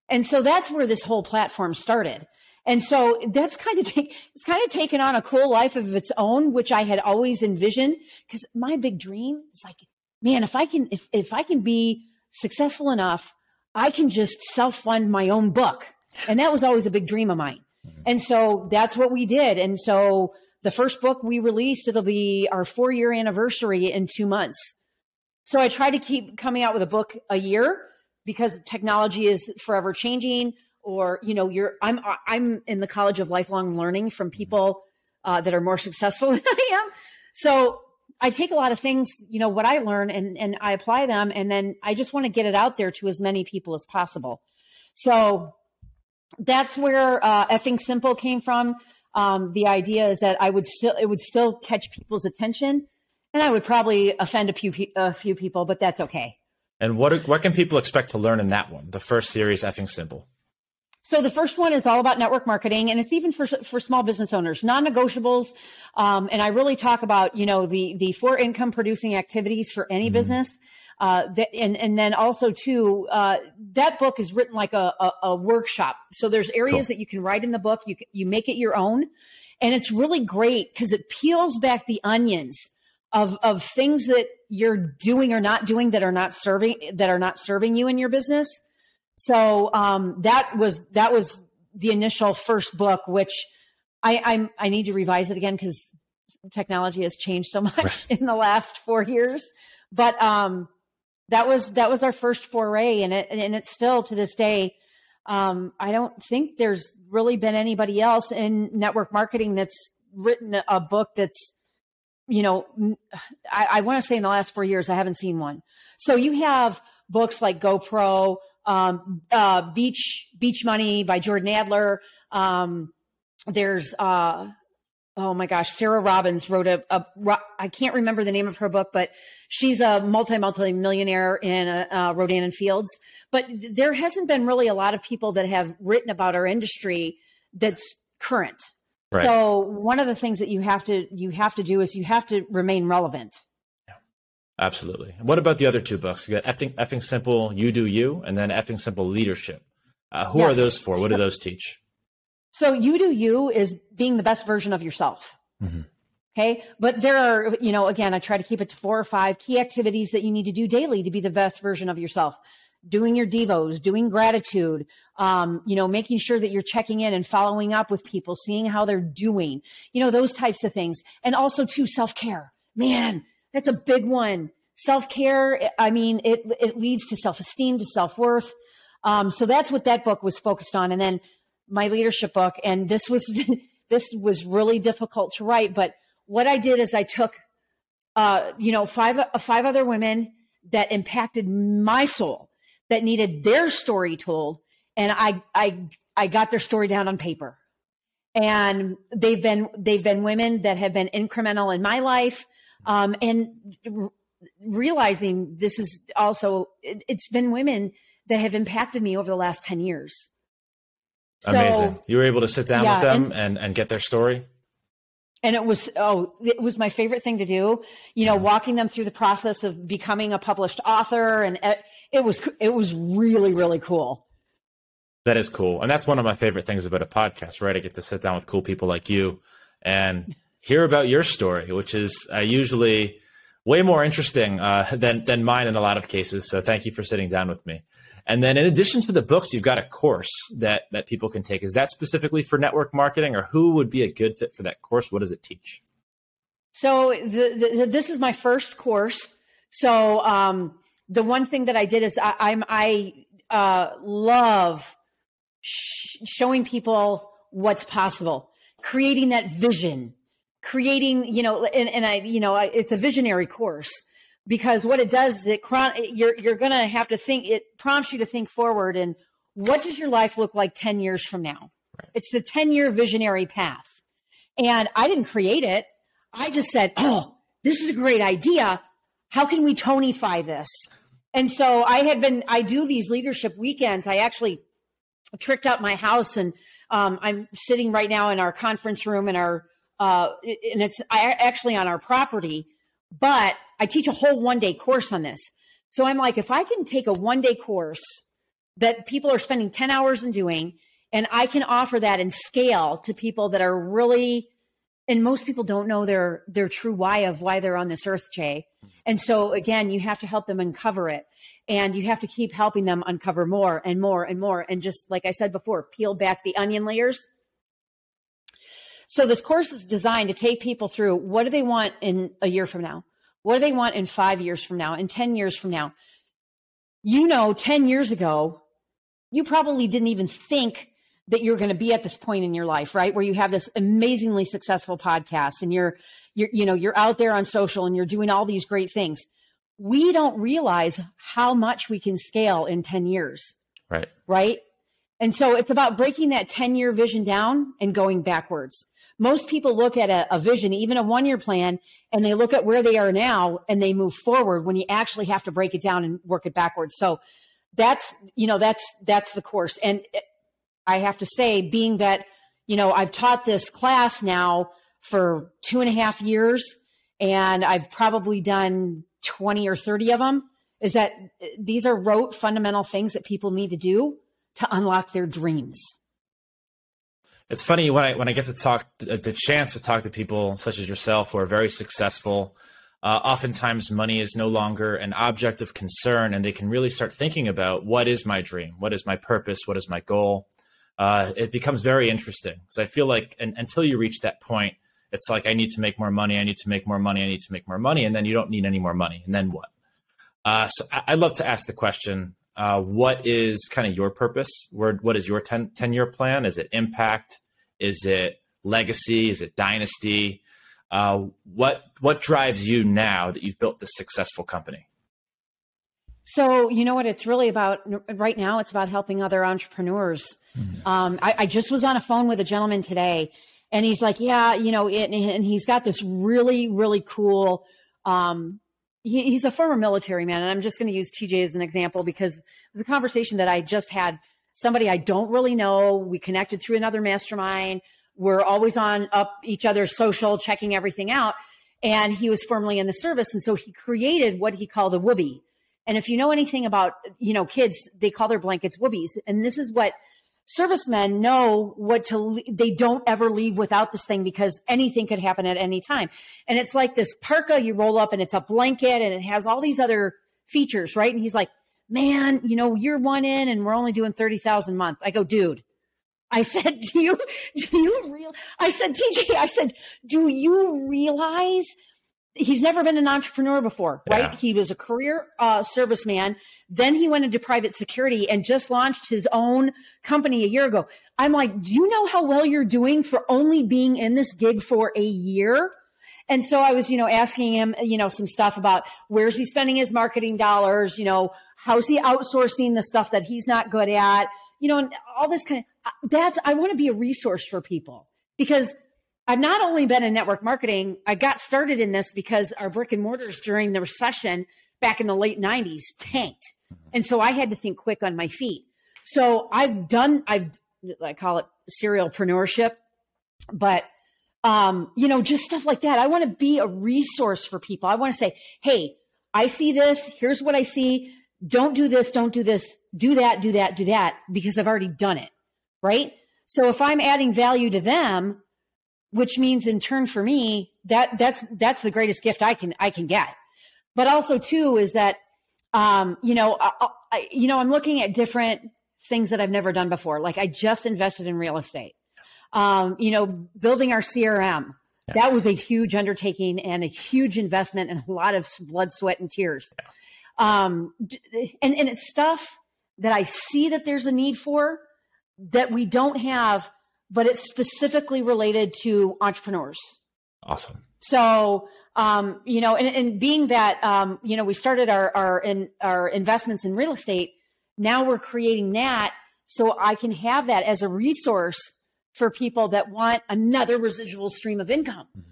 B: And so that's where this whole platform started. And so that's it's kind of taken on a cool life of its own, which I had always envisioned, because my big dream is like, man, if I can be successful enough, I can just self-fund my own book. And that was always a big dream of mine. And so that's what we did. And so the first book we released, it'll be our 4-year anniversary in 2 months. So I try to keep coming out with a book a year, because technology is forever changing, or, I'm in the College of Lifelong Learning from people that are more successful than I am. So I take a lot of things, what I learn and I apply them. And then I just want to get it out there to as many people as possible. So that's where effing simple came from. The idea is that it would still catch people's attention, and I would probably offend a few people, but that's okay.
A: And what can people expect to learn in that one? The first series, effing simple.
B: So the first one is all about network marketing, and it's even for small business owners, non-negotiables. And I really talk about, the 4 income producing activities for any business. And then also too, that book is written like a workshop. So there's areas that you can write in the book. You make it your own, and it's really great because it peels back the onions of things that you're doing or not doing that are not serving you in your business. So that was the initial first book, which I need to revise it again because technology has changed so much in the last 4 years. But that was our first foray in it, and it's still to this day. I don't think there's really been anybody else in network marketing that's written a book that's, I want to say in the last 4 years, I haven't seen one. So you have books like GoPro, Beach Money by Jordan Adler. There's, oh my gosh, Sarah Robbins wrote I can't remember the name of her book, but she's a multi-millionaire in Rodan and Fields. But there hasn't been really a lot of people that have written about our industry that's current. Right. So one of the things that you have to do is you have to remain relevant.
A: Yeah, absolutely. What about the other 2 books? You got effing simple, You Do You, and then effing simple leadership. Who are those for? What do those teach?
B: So You Do You is being the best version of yourself. Mm-hmm. Okay. But there are, again, I try to keep it to 4 or 5 key activities that you need to do daily to be the best version of yourself. Doing your devos, doing gratitude, making sure that you're checking in and following up with people, seeing how they're doing, those types of things. And also too, self-care, man, that's a big one. Self-care. I mean, it leads to self-esteem, to self-worth. So that's what that book was focused on. And then my leadership book, and this was really difficult to write, but what I did is I took, 5 other women that impacted my soul, that needed their story told, and I got their story down on paper. And they've been women that have been incremental in my life, and realizing this is also, it's been women that have impacted me over the last 10 years.
A: Amazing. So, you were able to sit down with them and get their story?
B: And it was my favorite thing to do, walking them through the process of becoming a published author. And it was really, really cool.
A: That is cool. And that's one of my favorite things about a podcast, right? I get to sit down with cool people like you and hear about your story, which is usually way more interesting than mine in a lot of cases. So thank you for sitting down with me. And then in addition to the books, you've got a course that people can take. Is that specifically for network marketing, or who would be a good fit for that course? What does it teach?
B: So this is my first course. So the one thing that I did is I love showing people what's possible, creating that vision, creating, it's a visionary course, because what it does is you're going to have to think, it prompts you to think forward, and what does your life look like 10 years from now? Right. It's the 10-year visionary path. And I didn't create it. I just said, oh, this is a great idea. How can we Tonify this? And so I do these leadership weekends. I actually tricked out my house, and I'm sitting right now in our conference room and it's actually on our property, but I teach a whole 1-day course on this. So I'm like, if I can take a 1-day course that people are spending 10 hours in doing, and I can offer that and scale to people that are really, and most people don't know their true why of why they're on this earth, Jay. And so again, you have to help them uncover it, and you have to keep helping them uncover more and more and more. And just like I said before, peel back the onion layers. So this course is designed to take people through, what do they want in a year from now? What do they want in 5 years from now, in 10 years from now? 10 years ago, you probably didn't even think that you're going to be at this point in your life, right? Where you have this amazingly successful podcast, and you're out there on social, and you're doing all these great things. We don't realize how much we can scale in 10 years.
A: Right.
B: Right. And so it's about breaking that 10-year vision down and going backwards. Most people look at a vision, even a 1-year plan, and they look at where they are now and they move forward, when you actually have to break it down and work it backwards. So that's the course. And I have to say, being that, I've taught this class now for 2.5 years, and I've probably done 20 or 30 of them, is that these are rote fundamental things that people need to do to unlock their dreams.
A: It's funny when I get to talk, the chance to talk to people such as yourself who are very successful. Oftentimes money is no longer an object of concern, and they can really start thinking about, what is my dream? What is my purpose? What is my goal? It becomes very interesting, because I feel like until you reach that point, it's like, I need to make more money. I need to make more money. I need to make more money. And then you don't need any more money. And then what? So I'd love to ask the question, what is kind of your purpose? What is your 10-year plan? Is it impact? Is it legacy? Is it dynasty? What drives you now that you've built this successful company?
B: So you know what it's really about right now? It's about helping other entrepreneurs. Mm-hmm. I just was on a phone with a gentleman today, and he's like, yeah, and he's got this really, really cool, he's a former military man. And I'm just going to use TJ as an example, because it's a conversation that I just had. Somebody I don't really know. We connected through another mastermind. We're always on up each other's social, checking everything out. And he was formerly in the service. And so he created what he called a whoopee. And if you know anything about, kids, they call their blankets whoopies. And this is what servicemen know, they don't ever leave without this thing, because anything could happen at any time. And it's like this parka you roll up, and it's a blanket, and it has all these other features, right? And he's like, man, you're one in, and we're only doing 30,000 a month. I go, dude, I said, do you I said, TJ, do you realize he's never been an entrepreneur before, right? Yeah. He was a career serviceman. Then he went into private security and just launched his own company a year ago. I'm like, do you know how well you're doing for only being in this gig for a year? And so I was, asking him, some stuff about, where's he spending his marketing dollars? How's he outsourcing the stuff that he's not good at? And all this kind of, I want to be a resource for people, because I've not only been in network marketing, I got started in this because our brick and mortars during the recession back in the late 90s tanked. And so I had to think quick on my feet. So I call it serialpreneurship, but just stuff like that. I want to be a resource for people. I want to say, hey, I see this. Here's what I see. Don't do this. Don't do this. Do that, do that, do that, because I've already done it. Right. So if I'm adding value to them, which means in turn for me, that's the greatest gift I can get. But also too, is that, I'm looking at different things that I've never done before. Like I just invested in real estate, building our CRM. Yeah. That was a huge undertaking and a huge investment and a lot of blood, sweat, and tears. And it's stuff that I see that there's a need for that we don't have, but it's specifically related to entrepreneurs.
A: Awesome.
B: So, and being that, we started our investments in real estate. Now we're creating that so I can have that as a resource for people that want another residual stream of income. Mm-hmm.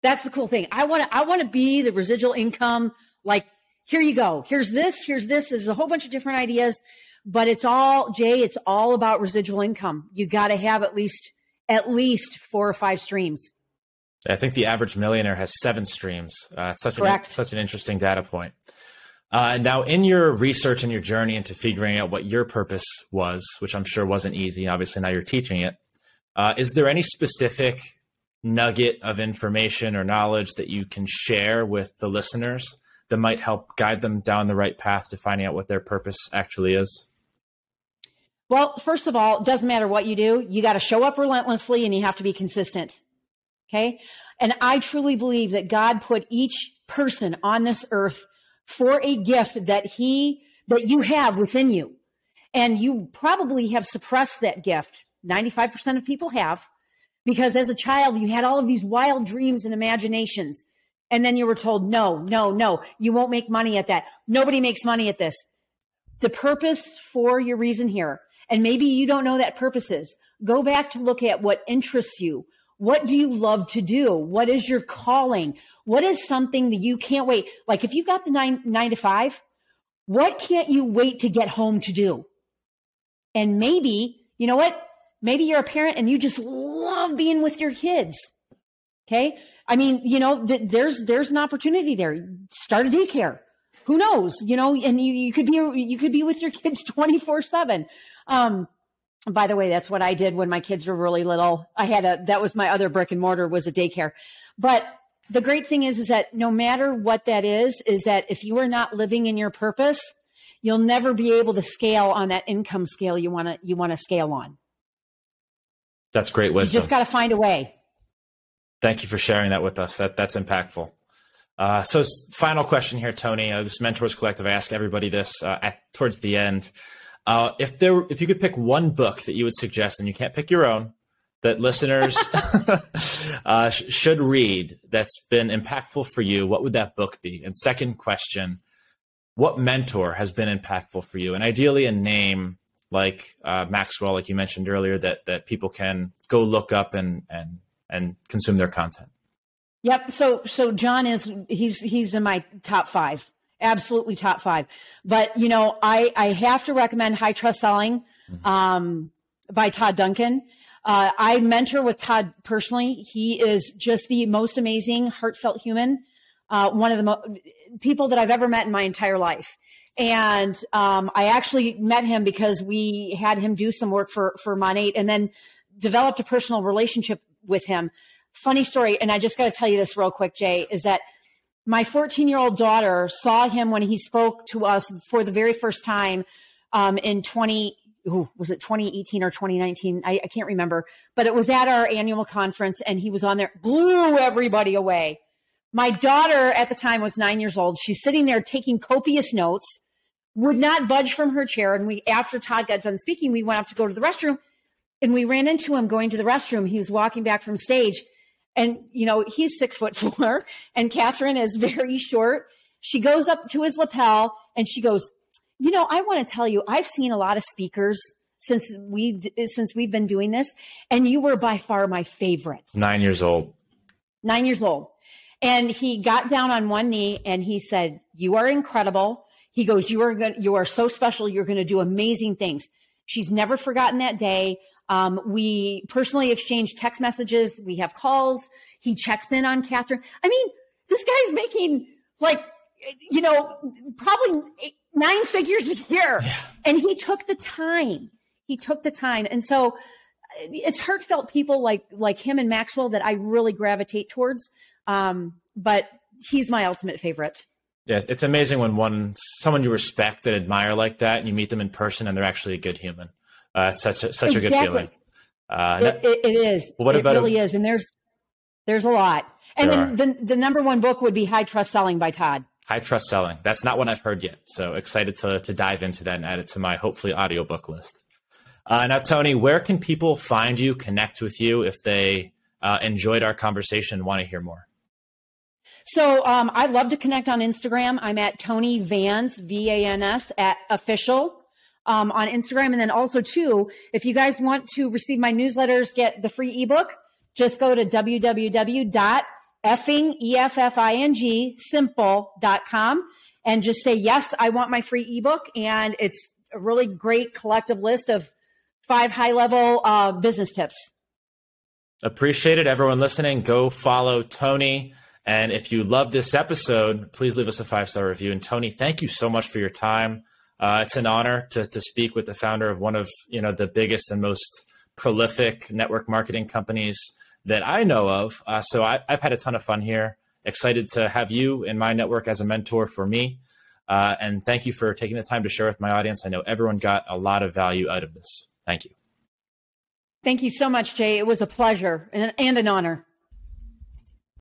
B: That's the cool thing. I want to be the residual income. Like, here you go. Here's this. There's a whole bunch of different ideas, but it's all about residual income. You got to have at least 4 or 5 streams.
A: I think the average millionaire has 7 streams. Such an interesting data point. Now, in your research and your journey into figuring out what your purpose was, which I'm sure wasn't easy, obviously now you're teaching it, is there any specific nugget of information or knowledge that you can share with the listeners that might help guide them down the right path to finding out what their purpose actually is?
B: Well, first of all, it doesn't matter what you do. You got to show up relentlessly and you have to be consistent. Okay. And I truly believe that God put each person on this earth for a gift that you have within you. And you probably have suppressed that gift. 95% of people have, because as a child, you had all of these wild dreams and imaginations. And then you were told, no, you won't make money at that. Nobody makes money at this. The purpose for your reason here, and maybe you don't know that purpose is, go back to look at what interests you. What do you love to do? What is your calling? What is something that you can't wait? Like if you've got the 9 to 5, what can't you wait to get home to do? And maybe, you know what? Maybe you're a parent and you just love being with your kids. Okay. I mean, there's an opportunity there. Start a daycare. Who knows? And you could be with your kids 24/7. By the way, that's what I did when my kids were really little. That was my other brick and mortar, was a daycare. But the great thing is that no matter what that is that if you are not living in your purpose, you'll never be able to scale on that income scale you want to scale on.
A: That's great wisdom.
B: You just got to find a way.
A: Thank you for sharing that with us. That's impactful. So final question here, Tony. This Mentors Collective, I ask everybody this towards the end. If you could pick one book that you would suggest, and you can't pick your own, that listeners should read that's been impactful for you, what would that book be? And second question, what mentor has been impactful for you? And ideally a name like Maxwell, like you mentioned earlier, that people can go look up and consume their content.
B: Yep. So John he's in my top 5. Absolutely top 5. But, I have to recommend High Trust Selling by Todd Duncan. I mentor with Todd personally. He is just the most amazing, heartfelt human, one of the people that I've ever met in my entire life. And I actually met him because we had him do some work for Monate and then developed a personal relationship with him. Funny story, and I just got to tell you this real quick, Jay, is that my 14-year-old daughter saw him when he spoke to us for the very first time in 2018 or 2019? I can't remember, but it was at our annual conference and he was on there, blew everybody away. My daughter at the time was 9 years old. She's sitting there taking copious notes, would not budge from her chair. And after Todd got done speaking, we went up to go to the restroom and we ran into him going to the restroom. He was walking back from stage. And, he's 6'4" and Catherine is very short. She goes up to his lapel and she goes, I want to tell you, I've seen a lot of speakers since we've been doing this. And you were by far my favorite.
A: 9 years old.
B: 9 years old. And he got down on one knee and he said, you are incredible. He goes, you are so special. You're going to do amazing things. She's never forgotten that day. We personally exchange text messages. We have calls. He checks in on Catherine. I mean, this guy's making probably 9 figures a year. Yeah. And he took the time. And so it's heartfelt people like him and Maxwell that I really gravitate towards. But he's my ultimate favorite.
A: Yeah. It's amazing when someone you respect and admire like that, and you meet them in person and they're actually a good human. It's such a good feeling.
B: It is. Well, it really is. And there's a lot. And then the number one book would be High Trust Selling by Todd.
A: High trust selling. That's not one I've heard yet. So excited to dive into that and add it to my hopefully audiobook list. Now, Tony, where can people find you, connect with you if they enjoyed our conversation and want to hear more?
B: So I love to connect on Instagram. I'm at Tony Vans, VANS, at official on Instagram. And then also, too, if you guys want to receive my newsletters, get the free ebook, just go to www.effingsimple.com and just say, yes, I want my free ebook. And it's a really great collective list of 5 high-level business tips.
A: Appreciate it. Everyone listening, go follow Tony. And if you love this episode, please leave us a 5-star review. And Tony, thank you so much for your time. It's an honor to speak with the founder of one of the biggest and most prolific network marketing companies that I know of. So I've had a ton of fun here. Excited to have you in my network as a mentor for me. And thank you for taking the time to share with my audience. I know everyone got a lot of value out of this. Thank you.
B: Thank you so much, Jay. It was a pleasure and an honor.